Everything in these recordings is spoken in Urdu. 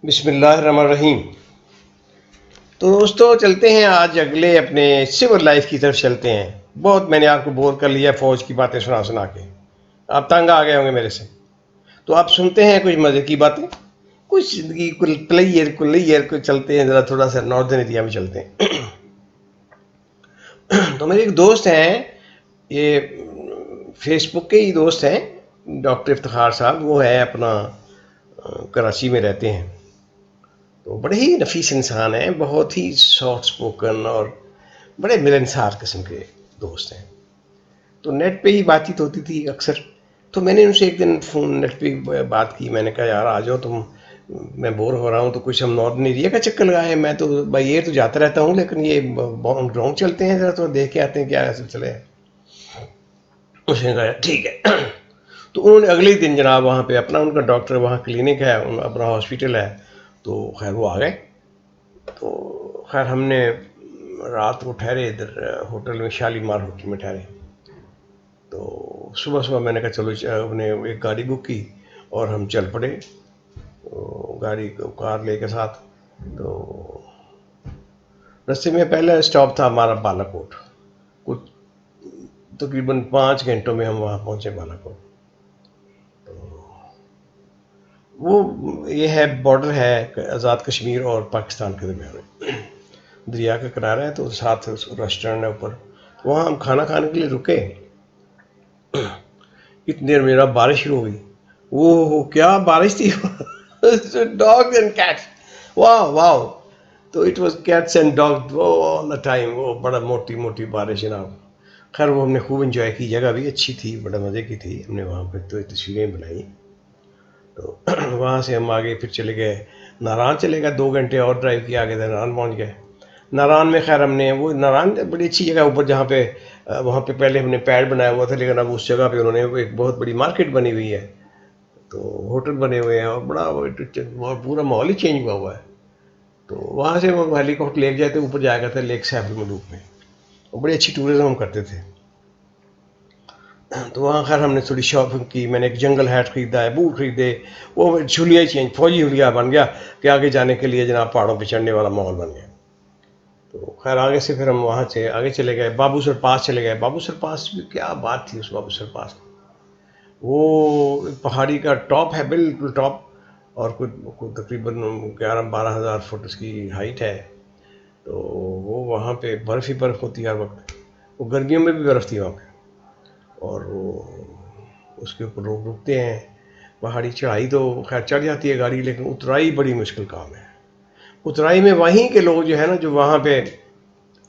بسم اللہ الرحمن الرحیم. تو دوستو چلتے ہیں آج اگلے اپنے سول لائف کی طرف چلتے ہیں. بہت میں نے آپ کو بور کر لیا فوج کی باتیں سنا سنا کے. آپ تنگ آ گئے ہوں گے میرے سے. تو آپ سنتے ہیں کچھ مزے کی باتیں, کچھ زندگی کو چلتے ہیں, ذرا تھوڑا سا ناردرن ایریا میں چلتے ہیں. تو میرے ایک دوست ہیں, یہ فیس بک کے ہی دوست ہیں, ڈاکٹر افتخار صاحب. وہ ہے اپنا کراچی میں رہتے ہیں. تو بڑے ہی نفیس انسان ہیں, بہت ہی سافٹ اسپوکن اور بڑے ملنسار قسم کے دوست ہیں. تو نیٹ پہ ہی بات چیت ہوتی تھی اکثر. تو میں نے ان سے ایک دن فون نیٹ پہ بات کی. میں نے کہا یار آ جاؤ تم, میں بور ہو رہا ہوں, تو کچھ ہم ناردرن ایریا کا چکر لگائے. میں تو بائی ایئر تو جاتا رہتا ہوں, لیکن یہ گراؤنڈ چلتے ہیں ذرا, تو دیکھ کے آتے ہیں کیا سلسلہ ہے. اس نے کہا ٹھیک ہے. تو انہوں نے اگلے دن جناب وہاں پہ اپنا, ان کا ڈاکٹر وہاں کلینک ہے, اپنا ہاسپٹل ہے. تو خیر وہ آ گئے. تو خیر ہم نے رات کو ٹھہرے ادھر ہوٹل میں, شالیمار ہوٹل میں ٹھہرے. تو صبح صبح میں نے کہا چلو, ہم نے ایک گاڑی بک کی اور ہم چل پڑے گاڑی کار لے کے ساتھ. تو رستے میں پہلا اسٹاپ تھا ہمارا بالا کوٹ. کچھ تقریباً 5 گھنٹوں میں ہم وہاں پہنچے بالا کوٹ. وہ یہ ہے بارڈر ہے آزاد کشمیر اور پاکستان کے درمیان میں, دریا کا کنارہ ہے. تو ساتھ ریسٹورینٹ ہے اوپر, وہاں ہم کھانا کھانے کے لیے رکے. اتنی دیر میرا بارش شروع ہو گئی. وہ کیا بارش تھی. Dogs and cats, wow wow. تو it was cats and dog all the time. وہ بڑا موٹی موٹی بارش جناب. خیر وہ ہم نے خوب انجوائے کی, جگہ بھی اچھی تھی, بڑا مزے کی تھی. ہم نے وہاں پہ تو تصویریں بنائی. تو وہاں سے ہم آگے پھر چلے گئے ناران, چلے گئے 2 گھنٹے اور ڈرائیو کیا, آگے ناران پہنچ گئے. ناران میں خیر ہم نے, وہ ناران بڑی اچھی جگہ اوپر, جہاں پہ وہاں پہ پہلے ہم نے پیڈ بنایا ہوا تھا, لیکن اب اس جگہ پہ انہوں نے ایک بہت بڑی مارکیٹ بنی ہوئی ہے. تو ہوٹل بنے ہوئے ہیں اور بڑا پورا ماحول ہی چینج ہوا ہے. تو وہاں سے وہ ہیلی کاپٹر لیک جاتے, اوپر جایا کرتے لیک سیف الملوک میں. اور بڑی اچھی ٹورزم ہم کرتے تھے. تو وہاں خیر ہم نے تھوڑی شاپنگ کی. میں نے ایک جنگل ہیٹ خریدا ہے, بوٹ خریدے. وہ چھلیا ہی چینج, فوجی حلیہ بن گیا کہ آگے جانے کے لیے جناب پہاڑوں پہ چڑھنے والا ماحول بن گیا. تو خیر آگے سے پھر ہم وہاں سے آگے چلے گئے, بابو سر پاس چلے گئے. بابو سر پاس بھی کیا بات تھی اس بابو سر پاس. وہ پہاڑی کا ٹاپ ہے, بالکل ٹاپ, اور کوئی تقریباً 11-12 ہزار فٹ اس کی ہائٹ ہے. تو وہ وہاں پہ برف ہی برف ہوتی ہے ہر وقت. وہ گرمیوں میں بھی برف تھی وہاں پہ. اور وہ اس کے اوپر لوگ رکتے ہیں. پہاڑی چڑھائی تو خیر چڑھ جاتی ہے گاڑی, لیکن اترائی بڑی مشکل کام ہے. اترائی میں وہیں کے لوگ جو ہے نا, جو وہاں پہ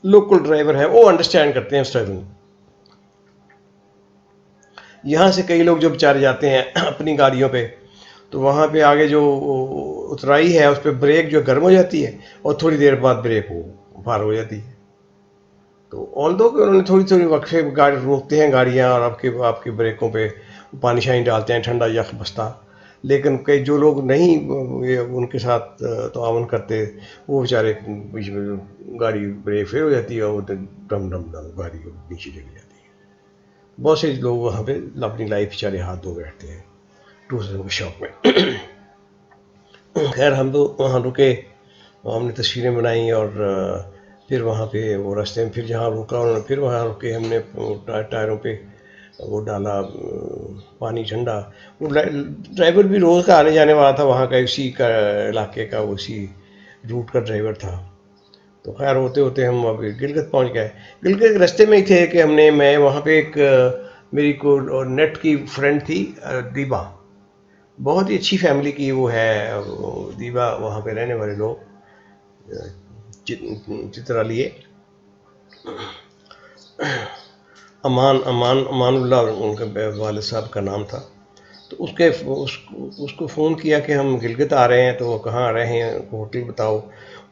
لوکل ڈرائیور ہیں, وہ انڈرسٹینڈ کرتے ہیں اسٹرگل. یہاں سے کئی لوگ جو بیچارے جاتے ہیں اپنی گاڑیوں پہ, تو وہاں پہ آگے جو اترائی ہے اس پہ بریک جو گرم ہو جاتی ہے, اور تھوڑی دیر بعد بریک وہ پار ہو جاتی ہے. تو آل دو کہ انہوں نے تھوڑی تھوڑی وقفے گاڑی روکتے ہیں گاڑیاں, اور آپ کے بریکوں پہ پانی شانی ڈالتے ہیں, ٹھنڈا یخ بستا. لیکن کئی جو لوگ نہیں ان کے ساتھ تعاون کرتے, وہ بیچارے گاڑی بریک فیل ہو جاتی ہے, اور وہ ڈم ڈم ڈم گاڑی نیچے چلی جاتی ہے. بہت سے لوگ وہاں پہ اپنی لائف بیچارے ہاتھ دھو بیٹھتے ہیں ٹورزم کے شوق میں. خیر ہم تو وہاں رکے, ہم نے تصویریں بنائیں, اور پھر وہاں پہ وہ راستے میں پھر جہاں رکا انہوں نے, پھر وہاں رکے ہم نے ٹائروں پہ وہ ڈالا پانی ٹھنڈا. وہ ڈرائیور بھی روز کا آنے جانے والا تھا وہاں کا, اسی کا علاقے کا, اسی روٹ کا ڈرائیور تھا. تو خیر ہوتے ہوتے ہم اب گلگت پہنچ گئے. گلگت رستے میں ہی تھے کہ میں وہاں پہ ایک میری کو نیٹ کی فرینڈ تھی دیبا, بہت ہی اچھی فیملی کی وہ ہے دیبا. وہاں پہ رہنے والے لوگ چترا لیے, امان اللہ ان کے والد صاحب کا نام تھا. تو اس کو فون کیا کہ ہم گلگت آ رہے ہیں. تو وہ کہاں آ رہے ہیں, ہوٹل بتاؤ.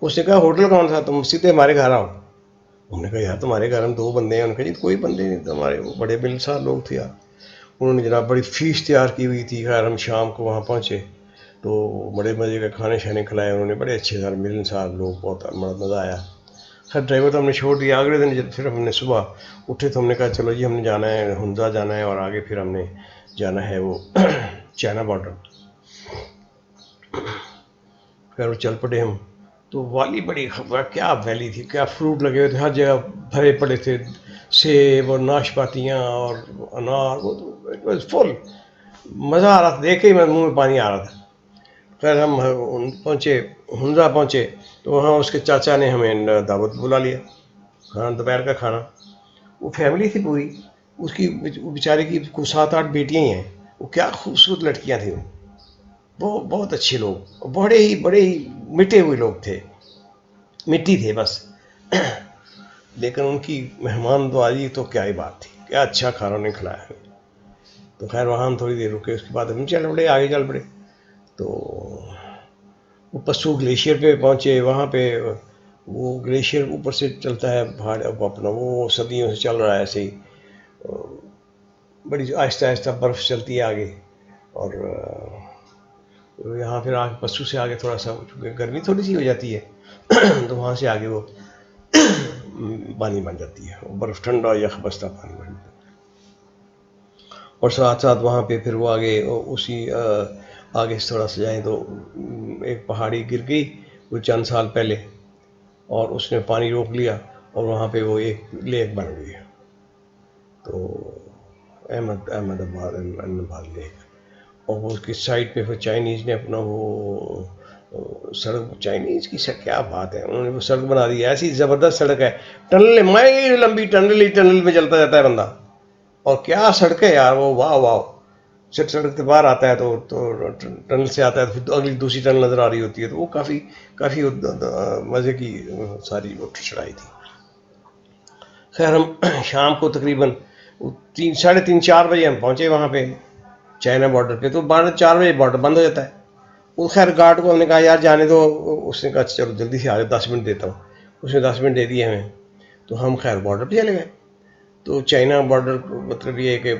اس نے کہا ہوٹل کون تھا, تم سیدھے ہمارے گھر آؤ. ہم نے کہا یار تمہارے گھر ہم 2 بندے ہیں. انہوں نے کہا جی کوئی بندے نہیں, تمہارے بڑے ملنسار لوگ تھے یار. انہوں نے جناب بڑی فیس تیار کی ہوئی تھی. خیر ہم شام کو وہاں پہنچے تو بڑے مزے کے کھانے شانے کھلائے انہوں نے, بڑے اچھے سارے ملنسار لوگ, بہت بڑا مزہ آیا. خیر ڈرائیور تو ہم نے چھوڑ دیا. اگلے دن جب پھر ہم نے صبح اٹھے تو ہم نے کہا چلو جی ہم نے جانا ہے ہنزا جانا ہے, اور آگے پھر ہم نے جانا ہے وہ چائنا بارڈر. خیر وہ چل پڑے ہم. تو والی بڑی کیا ویلی تھی, کیا فروٹ لگے ہوئے تھے ہر جگہ بھرے پڑے تھے, سیب اور ناشپاتیاں اور انار, وہ تو اٹ واز فل. مزہ آ رہا تھا, دیکھ کے ہی میرے منہ میں پانی آ رہا تھا. خیر ہم پہنچے, ہنزا پہنچے, تو وہاں اس کے چاچا نے ہمیں دعوت بلا لیا, کھانا دوپہر کا کھانا. وہ فیملی تھی پوری, اس کی بیچارے کی 7-8 بیٹیاں ہی ہیں. وہ کیا خوبصورت لڑکیاں تھیں, وہ بہت اچھے لوگ, بڑے ہی مٹے ہوئے لوگ تھے, مٹی تھے بس. لیکن ان کی مہمان نوازی تو کیا ہی بات تھی, کیا اچھا کھانا انہیں کھلایا ہمیں. تو خیر وہاں ہم تھوڑی دیر رکے, اس کے بعد ہم چل پڑے, آگے چل پڑے. تو وہ پسو گلیشیئر پہ پہنچے. وہاں پہ وہ گلیشیئر اوپر سے چلتا ہے پہاڑ اپنا, وہ صدیوں سے چل رہا ہے ایسے ہی, بڑی آہستہ آہستہ برف چلتی ہے آگے. اور یہاں پھر آگے پسو سے آگے تھوڑا سا, چونکہ گرمی تھوڑی سی ہو جاتی ہے, تو وہاں سے آگے وہ پانی بن جاتی ہے, برف ٹھنڈا یخ بستہ پانی بن جاتا ہے. اور ساتھ ساتھ وہاں پہ پھر وہ آگے اسی آگے سے تھوڑا سا جائیں تو ایک پہاڑی گر گئی وہ چند سال پہلے, اور اس نے پانی روک لیا, اور وہاں پہ وہ ایک لیک بن گئی. تو احمد آباد لیک. اور وہ اس کی سائڈ پہ پھر چائنیز نے اپنا وہ سڑک, چائنیز کی کیا بات ہے, انہوں نے وہ سڑک بنا دی, ایسی زبردست سڑک ہے, ٹنل مائل لمبی, ٹنل ہی ٹنل میں چلتا جاتا ہے بندہ. اور کیا سڑک ہے یار وہ, واہ واہ. سڑک سے باہر آتا ہے تو ٹنل سے آتا ہے, تو پھر اگلی دوسری ٹنل نظر آ رہی ہوتی ہے. تو وہ کافی مزے کی ساری وہ چڑھائی تھی. خیر ہم شام کو تقریباً 3:30-4 بجے ہم پہنچے وہاں پہ چائنا بارڈر پہ. تو 4 بجے بارڈر بند ہو جاتا ہے. وہ خیر گارڈ کو ہم نے کہا یار جانے دو, اس نے کہا چلو جلدی سے آ جاؤ, 10 منٹ دیتا ہوں. اس نے 10 منٹ دے دیے ہمیں. تو ہم خیر بارڈر پہ چلے گئے. تو چائنا بارڈر مطلب یہ ہے کہ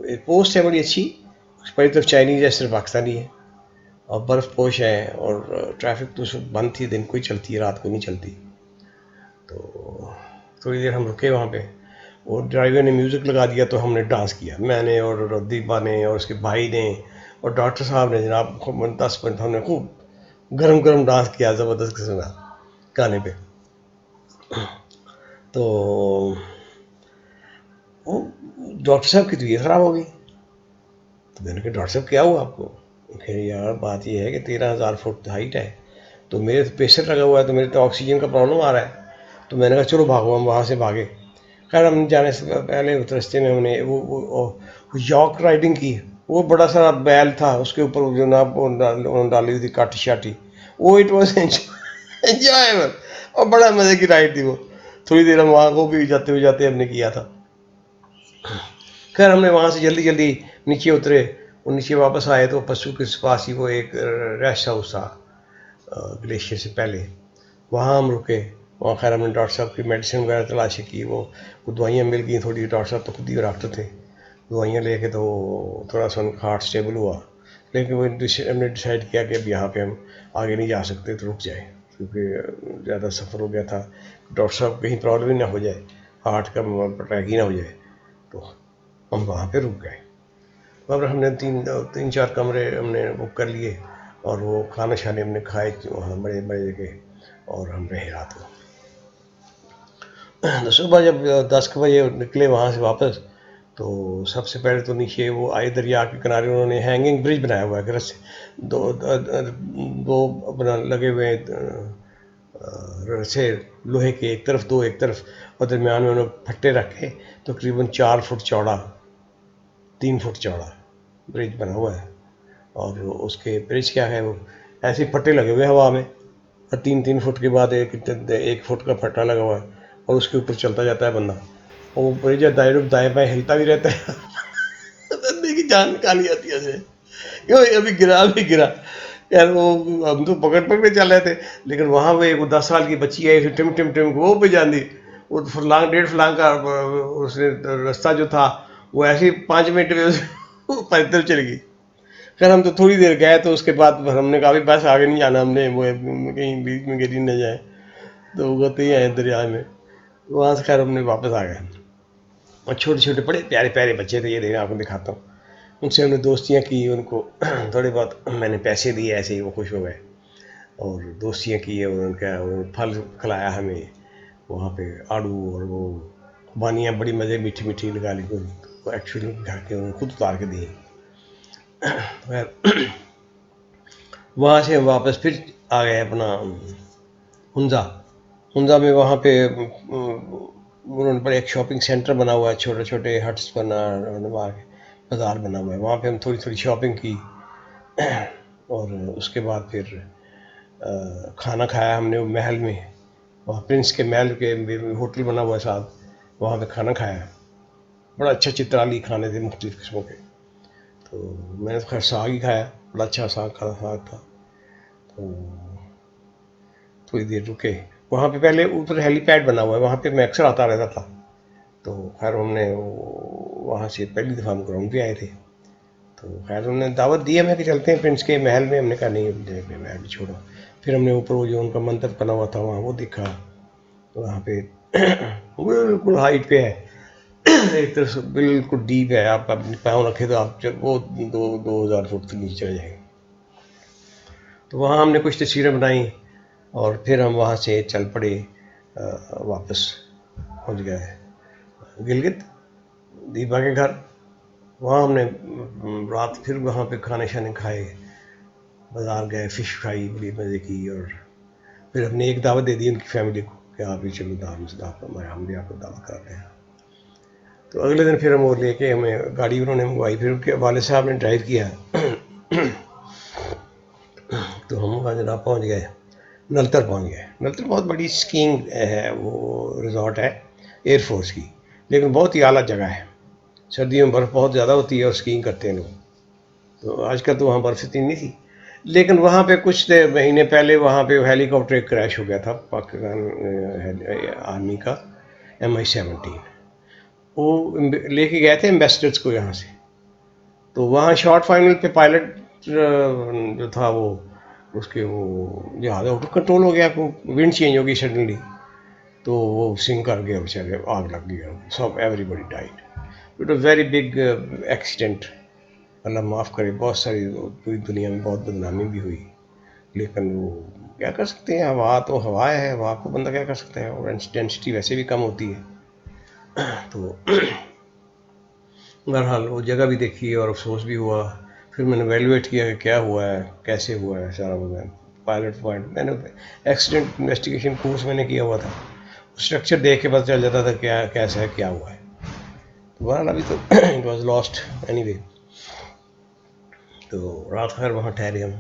ایک پوسٹ ہے بڑی اچھی, اس پہلی طرف چائنیز ہے, صرف پاکستانی ہے, اور برف پوش ہے, اور ٹریفک تو بند تھی, دن کو ہی چلتی ہے, رات کو نہیں چلتی. تو تھوڑی دیر ہم رکے وہاں پہ, اور ڈرائیور نے میوزک لگا دیا, تو ہم نے ڈانس کیا, میں نے اور دیپا نے اور اس کے بھائی نے اور ڈاکٹر صاحب نے, جناب 10 منٹ ہم نے خوب گرم ڈانس کیا زبردست قسم کا گانے پہ. تو وہ ڈاکٹر صاحب کی طبیعت خراب ہو گئی. تو میں نے کہا ڈاکٹر صاحب کیا ہوا آپ کو؟ کہ یار بات یہ ہے کہ 13,000 فٹ ہائٹ ہے, تو میرے تو پریشر لگا ہوا ہے, تو میرے تو آکسیجن کا پرابلم آ رہا ہے. تو میں نے کہا چلو بھاگو, ہم وہاں سے بھاگے. خیر ہم جانے سے پہلے رستے میں ہم نے وہ یاک رائڈنگ کی. وہ بڑا سارا بیل تھا, اس کے اوپر جناب ڈالی ہوئی تھی کاٹی شاٹی. وہ اٹ واز انجوائبل, اور بڑا مزے کی رائڈ تھی وہ. تھوڑی دیر ہم وہاں کو بھی جاتے ہم نے کیا تھا. خیر ہم نے وہاں سے جلدی نیچے اترے, اور نیچے واپس آئے تو پسو کے پاس ہی وہ ایک ریسٹ ہاؤس تھا گلیشیئر سے پہلے, وہاں ہم رکے. وہاں خیر ہم نے ڈاکٹر صاحب کی میڈیسن وغیرہ تلاشی کی, وہ دوائیاں مل گئیں تھوڑی. ڈاکٹر صاحب تو خود ہی ڈاکٹر تھے, دوائیاں لے کے تو تھوڑا سا ان کا ہارٹ اسٹیبل ہوا. لیکن وہ ہم نے ڈیسائیڈ کیا کہ اب یہاں پہ ہم آگے نہیں جا سکتے, تو رک جائیں, کیونکہ زیادہ سفر ہو گیا تھا. ڈاکٹر صاحب کہیں پرابلم ہی نہ ہو جائے, ہارٹ کا اٹیک ہی نہ ہو جائے. تو ہم وہاں پہ رک گئے. اور ہم نے 3-4 کمرے ہم نے بک کر لیے, اور وہ کھانا شانے ہم نے کھائے وہاں بڑے جگہ, اور ہم رہے رات کو. تو صبح جب 10 بجے نکلے وہاں سے واپس, تو سب سے پہلے تو نیچے وہ آئے دریا کے کنارے انہوں نے ہینگنگ برج بنایا ہوا ہے, گھر سے دو اپنا لگے ہوئے رسے لوہے کے, ایک طرف دو ایک طرف, اور درمیان میں انہوں نے پھٹے رکھے. تقریباً 4 فٹ چوڑا 3 فٹ چوڑا برج بنا ہوا ہے. اور اس کے برج کیا ہے, وہ ایسے پھٹے لگے ہوئے ہوا میں, اور 3 فٹ کے بعد 1 فٹ کا پھٹا لگا ہوا ہے, اور اس کے اوپر چلتا جاتا ہے بندہ. اور وہ برج دائیں بائیں ہلتا بھی رہتا ہے. بندے کی جان نکالی جاتی ہے اسے, ابھی گرا. یار وہ ہم تو پکڑ کے چل رہے تھے, لیکن وہاں پہ ایک 10 سال کی بچی ہے, ٹم وہ پہ جان دی. وہ 1.5 فلانگ کا اس نے راستہ جو تھا, وہ ایسے 5 منٹ میں پیدل چلے گی. خیر ہم تو تھوڑی دیر گئے, تو اس کے بعد ہم نے کہا بھی بس آگے نہیں جانا, ہم نے وہ کہیں بیچ میں گری نہ جائے. تو وہ کہتے ہی آئے دریا میں. وہاں سے خیر ہم نے واپس آ گئے. اور چھوٹے بڑے پیارے بچے تھے, یہ دیکھیں آپ کو دکھاتا ہوں. ان سے ہم نے دوستیاں کی, ان کو تھوڑے بہت میں نے پیسے دیے, ایسے ہی وہ خوش ہو گئے. اور دوستیاں کی ہے، انہوں نے کیا پھل کھلایا ہمیں وہاں پہ، آڑو اور وہ بانیاں بڑی مزے میٹھی میٹھی لگا لی، وہ ایکچولی گھر کے انہوں نے خود اتار کے دی. خیر وہاں سے واپس پھر آ گئے اپنا ہنزا. ہنزا میں وہاں پہ انہوں نے بڑے ایک شاپنگ سینٹر بنا ہوا ہے، چھوٹے چھوٹے ہٹس بنا، بازار بنا ہوا ہے، وہاں پہ ہم تھوڑی تھوڑی شاپنگ کی. اور اس کے بعد پھر کھانا کھایا ہم نے محل میں، وہاں پرنس کے محل کے ہوٹل بنا ہوا ہے صاحب، وہاں پہ کھانا کھایا. بڑا اچھا چترالی کھانے تھے مختلف قسموں کے. تو میں نے تو خیر ساگ ہی کھایا، بڑا اچھا ساگ تھا. تو تھوڑی دیر رکے وہاں پہ، پہلے اوپر ہیلی پیڈ بنا ہوا ہے، وہاں پہ میں اکثر آتا رہتا تھا. تو خیر ہم نے وہاں سے پہلی دفعہ ہم گراؤنڈ پہ آئے تھے. تو خیر انہوں نے دعوت دی ہمیں کہ چلتے ہیں پرنس کے محل میں. ہم نے کہا نہیں محل بھی چھوڑو. پھر ہم نے اوپر وہ جو ان کا منتر بنا ہوا تھا وہاں وہ دیکھا. وہاں پہ بالکل ہائٹ پہ ہے، ایک طرف سے بالکل ڈیپ ہے، آپ اپنے پاؤں رکھے تو آپ وہ 2000 فٹ تک نیچے چلے جائیں. تو وہاں ہم نے کچھ تصویریں بنائیں اور پھر ہم وہاں سے چل پڑے، واپس پہنچ گئے گلگت دیپا کے گھر. وہاں ہم نے رات پھر وہاں پہ کھانے شانے کھائے، بازار گئے، فش کھائی بڑی مزے کی. اور پھر ہم نے ایک دعوت دے دی ان کی فیملی کو کہ آپ بھی چلو دعوت ہم بھی آپ کو دعوت کراتے ہیں. تو اگلے دن پھر ہم وہ لے کے ہمیں گاڑی انہوں نے منگوائی، پھر ان کے والد صاحب نے ڈرائیو کیا. تو ہم وہاں جناب پہنچ گئے، نلتر پہنچ گئے. نلتر بہت بڑی اسکینگ ہے، وہ ریزورٹ ہے ایئر فورس کی، لیکن بہت ہی اعلیٰ جگہ ہے. سردیوں میں برف بہت زیادہ ہوتی ہے اور اسکینگ کرتے ہیں لوگ. تو آج کل تو وہاں برف اتنی نہیں تھی، لیکن وہاں پہ کچھ مہینے پہلے وہاں پہ ہیلی کاپٹر ایک کریش ہو گیا تھا پاکستان آرمی کا MI-17. وہ لے کے گئے تھے ایمبیسڈرس کو یہاں سے. تو وہاں شارٹ فائنل پہ پائلٹ جو تھا وہ اس کے وہ جہاز آؤٹ آف کنٹرول ہو گیا، ونڈ چینج ہو گئی سڈنلی. تو وہ سنک کر گیا بیچارے، آگ لگ گئی، سب everybody died. It a very big accident, Allah معاف کرے. بہت ساری پوری دنیا میں بہت بدنامی بھی ہوئی، لیکن وہ کیا کر سکتے ہیں، ہوا تو ہوا ہے، ہوا کو بندہ کیا کر سکتا ہے، اور ڈینسٹی ویسے بھی کم ہوتی ہے. تو بہرحال وہ جگہ بھی دیکھی اور افسوس بھی ہوا. پھر میں نے ویلیویٹ کیا کہ کیا ہوا ہے، کیسے ہوا ہے سارا. پائلٹ میں نے ایکسیڈنٹ انویسٹیگیشن کورس میں نے کیا ہوا تھا، اسٹرکچر دیکھ کے پتہ چل جاتا تھا کیا کیسا ہے، کیا ہوا ہے. بہرحال ابھی تو it was last any way. تو رات خیر وہاں ٹھہرے ہم.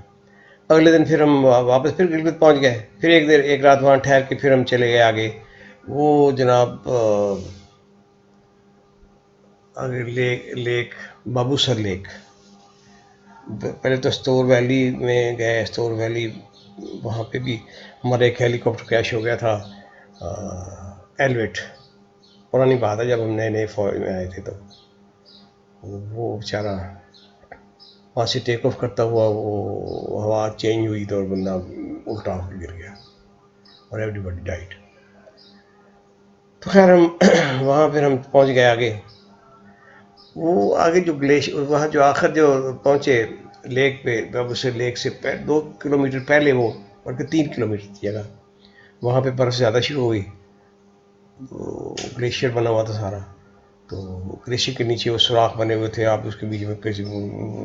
اگلے دن پھر ہم واپس پھر گلگت پہنچ گئے. پھر ایک رات وہاں ٹھہر کے پھر ہم چلے گئے آگے. وہ جناب آگے لیک بابو سر لیک. پہلے تو استور ویلی میں گئے. استور ویلی وہاں پہ بھی ہمارا ایک ہیلی کاپٹر کریش ہو گیا تھا، ایلویٹ. پرانی بات ہے، جب ہم نئے نئے فوج میں آئے تھے تو وہ بیچارہ وہاں سے ٹیک آف کرتا ہوا وہ ہوا چینج ہوئی تو بندہ الٹا ہو کے گر گیا اور ایوری بڈی ڈائٹ. تو خیر ہم وہاں پھر ہم پہنچ گئے آگے. وہ آگے جو وہاں جو آخر جو پہنچے لیک پہ، بابو سر لیک سے 2 کلومیٹر پہلے، وہ بلکہ 3 کلومیٹر کی جگہ، وہاں پہ برف زیادہ شروع ہوئی. تو گلیشیئر بنا ہوا تھا سارا. تو گلیشیئر کے نیچے وہ سوراخ بنے ہوئے تھے، آپ اس کے بیچ میں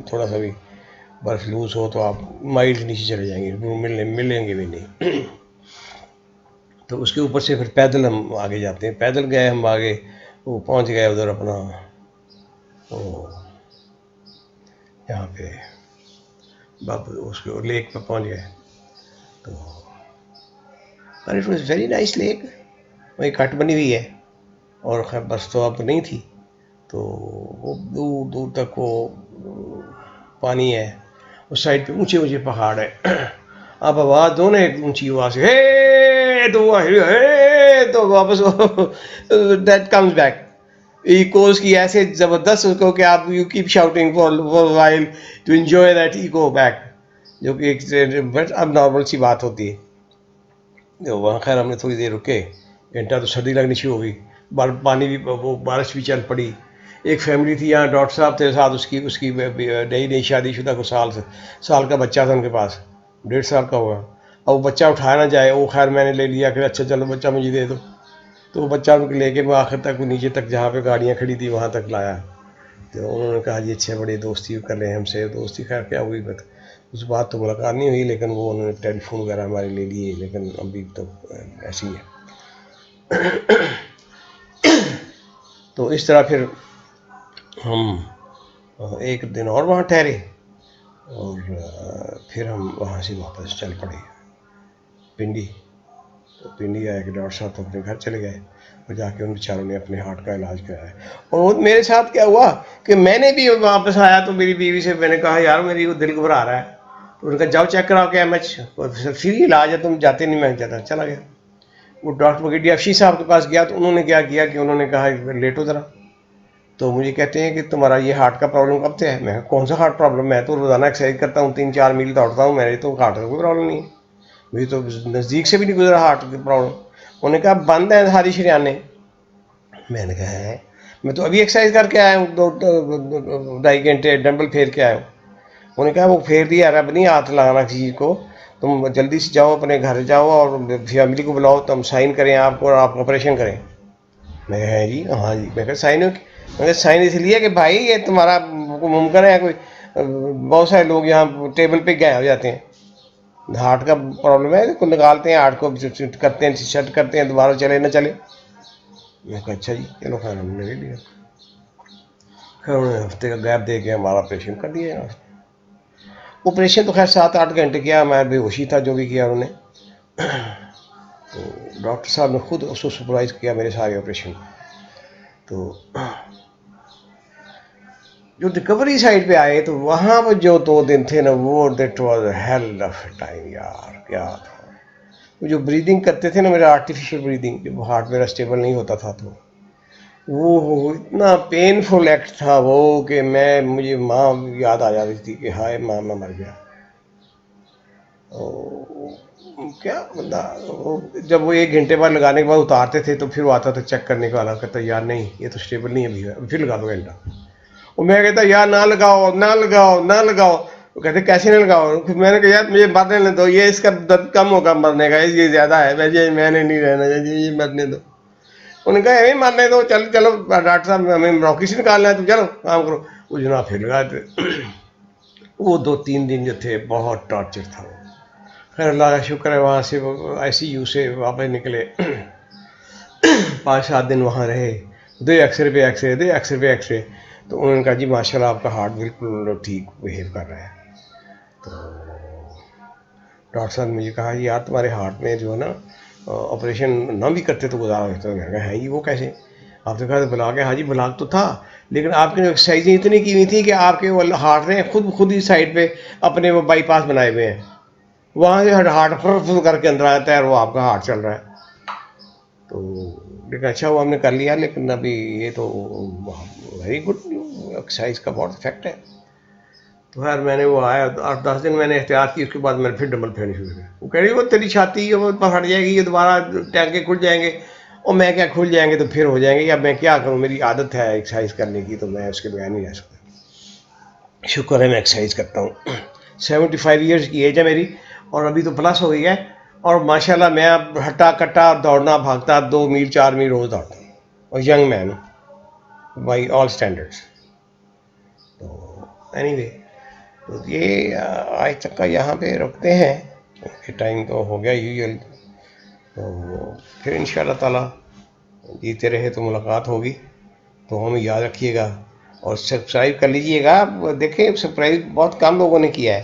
تھوڑا سا بھی برف لوز ہو تو آپ مائل نیچے چلے جائیں گے، ملیں گے بھی نہیں. تو اس کے اوپر سے پھر پیدل ہم آگے جاتے ہیں. پیدل گئے ہم آگے، وہ پہنچ گئے ادھر اپنا یہاں پہ اس کے لیک پہ پہنچ گئے. تو it was very nice lake. وہی کٹ بنی ہوئی ہے اور خیر برف تو اب نہیں تھی. تو وہ دور دور تک وہ پانی ہے. اس سائڈ پہ اونچے اونچے پہاڑ ہے. اب آواز دو نا ایک اونچی آواز تو واپس دیٹ کمز بیک. ایکوز کی ایسے زبردست اس کو کہ آپ you keep shouting for while to enjoy that echo back, جو کہ ایک اب نارمل سی بات ہوتی ہے. تو وہاں خیر ہم نے تھوڑی دیر رکے، گھنٹہ تو سردی لگنی شروع ہو گئی. پانی بھی وہ بارش بھی چل پڑی. ایک فیملی تھی یہاں، ڈاکٹر صاحب تھے ساتھ، اس کی نئی شادی شدہ کو سال کا بچہ تھا ان کے پاس، 1.5 سال کا ہوا. اور وہ بچہ اٹھایا نہ جائے. وہ خیر میں نے لے لیا کہ اچھا چلو بچہ مجھے دے دو. تو وہ بچہ لے کے میں آخر تک نیچے تک جہاں پہ گاڑیاں کھڑی تھی وہاں تک لایا. تو انہوں نے کہا جی اچھے بڑے دوستی کر رہے ہیں ہم سے. دوستی خیر کیا ہوئی بات, اس بات تو ملاقات نہیں ہوئی, لیکن وہ انہوں نے ٹیلی فون وغیرہ ہمارے لے لیے, لیکن ابھی تو ایسی ہے. تو اس طرح پھر ہم ایک دن اور وہاں ٹھہرے, اور پھر ہم وہاں سے واپس چل پڑے پنڈی. تو پنڈی آئے کہ ڈاکٹر صاحب تو اپنے گھر چلے گئے, اور جا کے ان بیچاروں نے اپنے ہارٹ کا علاج کرایا. اور میرے ساتھ کیا ہوا کہ میں نے بھی واپس آیا تو میری بیوی سے میں نے کہا یار میری وہ دل گھبرا رہا ہے. تو ان کا جاؤ چیک کراؤ کہ فری علاج ہے, تم جاتے نہیں. میں جاتا چلا گیا. وہ ڈاکٹر وکیڈی افشی صاحب کے پاس گیا تو انہوں نے کیا کیا کہ انہوں نے کہا لیٹو ذرا. تو مجھے کہتے ہیں کہ تمہارا یہ ہارٹ کا پرابلم کب سے ہے؟ میں کون سا ہارٹ پرابلم, میں تو روزانہ ایکسرسائز کرتا ہوں, 3-4 میل دوڑتا ہوں, میرے تو ہارٹ کا کوئی پرابلم نہیں ہے, مجھے تو نزدیک سے بھی نہیں گزرا ہارٹ کی پرابلم. انہوں نے کہا بند ہیں ساری شریانے. میں نے کہا ہے میں تو ابھی ایکسرسائز کر کے آیا ہوں, 2-2.5 گھنٹے ڈمبل پھیر کے آیا ہوں. انہوں نے کہا وہ پھیر دیا رب نہیں ہاتھ لگانا کسی کو, تم جلدی سے جاؤ اپنے گھر جاؤ اور فیملی کو بلاؤ, تو ہم سائن کریں آپ کو اور آپ آپریشن کریں. میں کہا جی ہاں جی. میں کہا سائن سائن اس لیے کہ بھائی یہ تمہارا ممکن ہے کوئی بہت سارے لوگ یہاں ٹیبل پہ گئے ہو جاتے ہیں, ہارٹ کا پرابلم ہے کو نکالتے ہیں, ہارٹ کو کرتے ہیں شٹ کرتے ہیں, دوبارہ چلے نہ چلے. میں کہا اچھا جی چلو خیر ہم نے لے لیا. خیر انہوں نے ہفتے کا گیپ دے کے ہمارا آپریشن کر دیا. آپریشن تو خیر 7-8 گھنٹے کیا, میں بے ہوشی تھا جو بھی کیا انہوں نے. تو ڈاکٹر صاحب نے خود اس کو سپروائز کیا میرے سارے آپریشن. تو جو ریکوری سائڈ پہ آئے تو وہاں پہ جو 2 دن تھے نا, وہ that was hell of time یار. کیا تھا وہ جو بریدنگ کرتے تھے نا, میرا آرٹیفیشیل بریدنگ, جب ہارٹ میرا اسٹیبل نہیں ہوتا تھا, تو وہ اتنا پینفل ایکٹ تھا وہ کہ مجھے ماں یاد آ جاتی تھی کہ ہائے ماں میں مر گیا. کیا بندہ جب وہ 1 گھنٹے بعد لگانے کے بعد اتارتے تھے تو پھر وہ آتا تھا چیک کرنے کا, کہتا یار نہیں یہ تو اسٹیبل نہیں ہے ابھی, پھر لگا 2 گھنٹہ. اور میں کہتا یار نہ لگاؤ نہ لگاؤ نہ لگاؤ. وہ کہتے کیسے نہ لگاؤ. پھر میں نے کہا یار مجھے مرنے لے دو, یہ اس کا درد کم ہوگا مرنے کا, یہ زیادہ ہے, میں نے نہیں رہنا یہ مرنے دو. انہوں نے کہا ایویں مرنے دو, چلو ڈاکٹر صاحب ہمیں روکی سے نکالنا ہے, تو چلو کام کرو. وہ جناب پھر لگا تھے. وہ 2-3 دن جو تھے بہت ٹارچر تھا. خیر اللہ کا شکر ہے وہاں سے آئی سی یو سے واپس نکلے. 5-7 دن وہاں رہے, دے ایکسرے پہ ایکسرے, دے ایکسرے پہ ایکسرے. تو انہوں نے کہا جی ماشاء اللہ آپ کا ہارٹ بالکل ٹھیک بہیو کر رہا ہے. تو ڈاکٹر صاحب نے مجھے کہا یار تمہارے ہارٹ میں جو ہے نا آپریشن نہ بھی کرتے تو گزارا ہوتا. میں نے کہا ہے جی وہ کیسے؟ آپ نے کہا بلاک ہے. ہاں جی بلاک تو تھا, لیکن آپ کی ایکسرسائزیں اتنی کی ہوئی تھیں کہ آپ کے ہارٹ نے خود ہی سائڈ پہ اپنے وہ بائی پاس بنائے ہوئے ہیں, وہاں سے ہارٹ فل کر کے اندر آتا ہے اور وہ آپ کا ہارٹ چل رہا ہے. تو لیکن اچھا وہ ہم نے کر لیا, لیکن ابھی یہ تو ویری گڈ ایکسرسائز کا بہت افیکٹ ہے. تو خیر میں نے وہ آیا 8-10 دن میں نے احتیاط کی, اس کے بعد میں نے پھر ڈبل پھیرنے شروع کیا. وہ کہہ رہی وہ تیری چھاتی وہ پھٹ جائے گی, یہ دوبارہ ٹینکے کھل جائیں گے. اور میں کیا کھل جائیں گے تو پھر ہو جائیں گے, یا میں کیا کروں, میری عادت ہے ایکسرسائز کرنے کی, تو میں اس کے بغیر نہیں رہ سکتا. شکر ہے میں ایکسرسائز کرتا ہوں. 75 ایئرس کی ایج ہے میری, اور ابھی تو پلس ہو گئی ہے, اور ماشاء اللہ میں اب ہٹا کٹا دوڑنا بھاگتا 2 میل 4 میل روز دوڑتا ہوں, اور young mean by all standards. تو اینی وے تو یہ آج تک کا یہاں پہ رکھتے ہیں, کہ ٹائم تو ہو گیا یوزل. تو پھر ان شاء اللہ تعالیٰ جیتے رہے تو ملاقات ہوگی. تو ہمیں یاد رکھیے گا اور سبسکرائب کر لیجیے گا. دیکھیں سبسکرائب بہت کم لوگوں نے کیا ہے,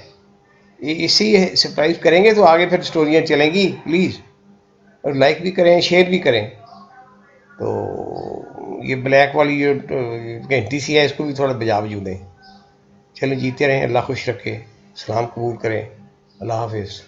اسی سبسکرائب کریں گے تو آگے پھر اسٹوریاں چلیں گی. پلیز اور لائک بھی کریں, شیئر بھی کریں. تو یہ بلیک والی جو گھنٹی سی ہے اس کو بھی تھوڑا بجا بجو دیں. چلیں جیتے رہیں, اللہ خوش رکھے, سلام قبول کریں, اللہ حافظ.